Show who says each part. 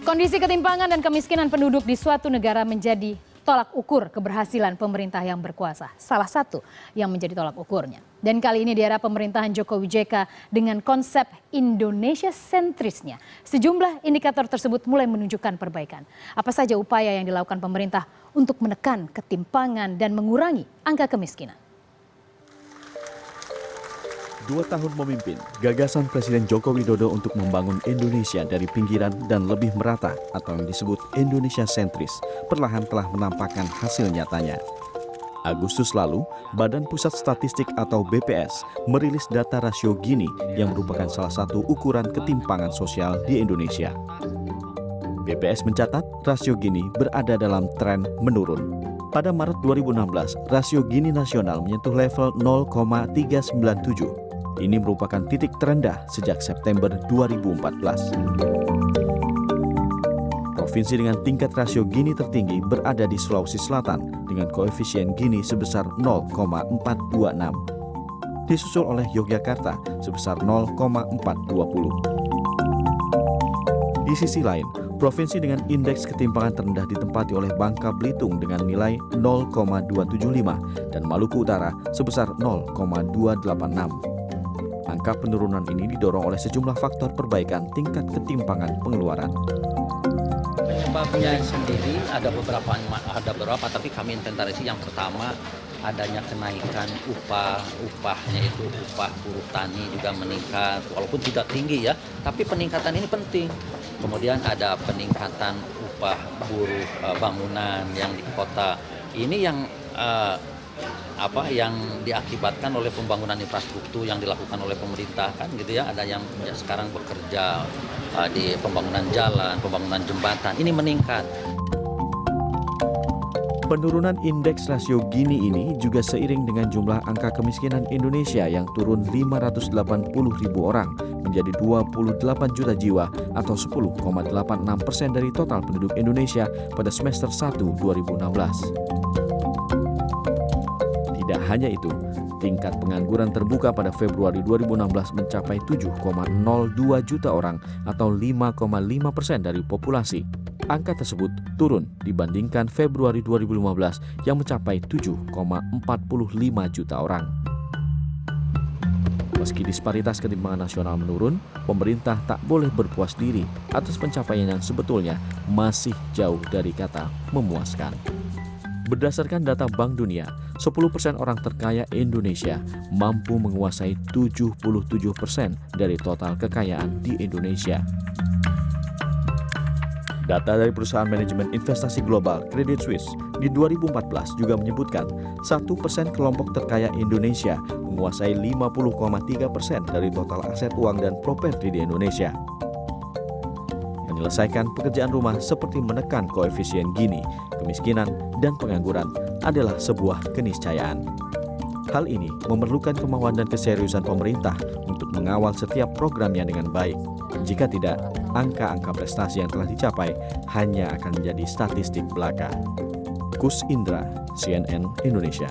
Speaker 1: Kondisi ketimpangan dan kemiskinan penduduk di suatu negara menjadi tolak ukur keberhasilan pemerintah yang berkuasa. Salah satu yang menjadi tolak ukurnya. Dan kali ini di era pemerintahan Jokowi JK dengan konsep Indonesia sentrisnya, sejumlah indikator tersebut mulai menunjukkan perbaikan. Apa saja upaya yang dilakukan pemerintah untuk menekan ketimpangan dan mengurangi angka kemiskinan?
Speaker 2: 2 tahun memimpin, gagasan Presiden Joko Widodo untuk membangun Indonesia dari pinggiran dan lebih merata atau yang disebut Indonesia sentris perlahan telah menampakkan hasil nyatanya. Agustus lalu, Badan Pusat Statistik atau BPS merilis data rasio Gini yang merupakan salah satu ukuran ketimpangan sosial di Indonesia. BPS mencatat rasio Gini berada dalam tren menurun. Pada Maret 2016, rasio Gini nasional menyentuh level 0,397. Ini merupakan titik terendah sejak September 2014. Provinsi dengan tingkat rasio Gini tertinggi berada di Sulawesi Selatan dengan koefisien Gini sebesar 0,426. Disusul oleh Yogyakarta sebesar 0,420. Di sisi lain, provinsi dengan indeks ketimpangan terendah ditempati oleh Bangka Belitung dengan nilai 0,275 dan Maluku Utara sebesar 0,286. Angka penurunan ini didorong oleh sejumlah faktor perbaikan tingkat ketimpangan pengeluaran.
Speaker 3: Penyebabnya sendiri ada beberapa, tapi kami inventarisasi. Yang pertama adanya kenaikan upahnya itu upah buruh tani juga meningkat, walaupun tidak tinggi ya, tapi peningkatan ini penting. Kemudian ada peningkatan upah buruh bangunan yang di kota. Ini yang diakibatkan oleh pembangunan infrastruktur yang dilakukan oleh pemerintah kan gitu ya. Ada yang sekarang bekerja di pembangunan jalan, pembangunan jembatan, ini meningkat.
Speaker 2: Penurunan indeks rasio Gini ini juga seiring dengan jumlah angka kemiskinan Indonesia yang turun 580.000 orang menjadi 28 juta jiwa atau 10,86% dari total penduduk Indonesia pada semester 1 2016. Tidak hanya itu, tingkat pengangguran terbuka pada Februari 2016 mencapai 7,02 juta orang atau 5,5% dari populasi. Angka tersebut turun dibandingkan Februari 2015 yang mencapai 7,45 juta orang. Meski disparitas ketimpangan nasional menurun, pemerintah tak boleh berpuas diri atas pencapaian yang sebetulnya masih jauh dari kata memuaskan. Berdasarkan data Bank Dunia, 10% orang terkaya Indonesia mampu menguasai 77% dari total kekayaan di Indonesia. Data dari perusahaan manajemen investasi global Credit Suisse di 2014 juga menyebutkan 1% kelompok terkaya Indonesia menguasai 50,3% dari total aset uang dan properti di Indonesia. Menyelesaikan pekerjaan rumah seperti menekan koefisien Gini, kemiskinan, dan pengangguran adalah sebuah keniscayaan. Hal ini memerlukan kemauan dan keseriusan pemerintah untuk mengawal setiap programnya dengan baik. Jika tidak, angka-angka prestasi yang telah dicapai hanya akan menjadi statistik belaka. Kus Indra, CNN Indonesia.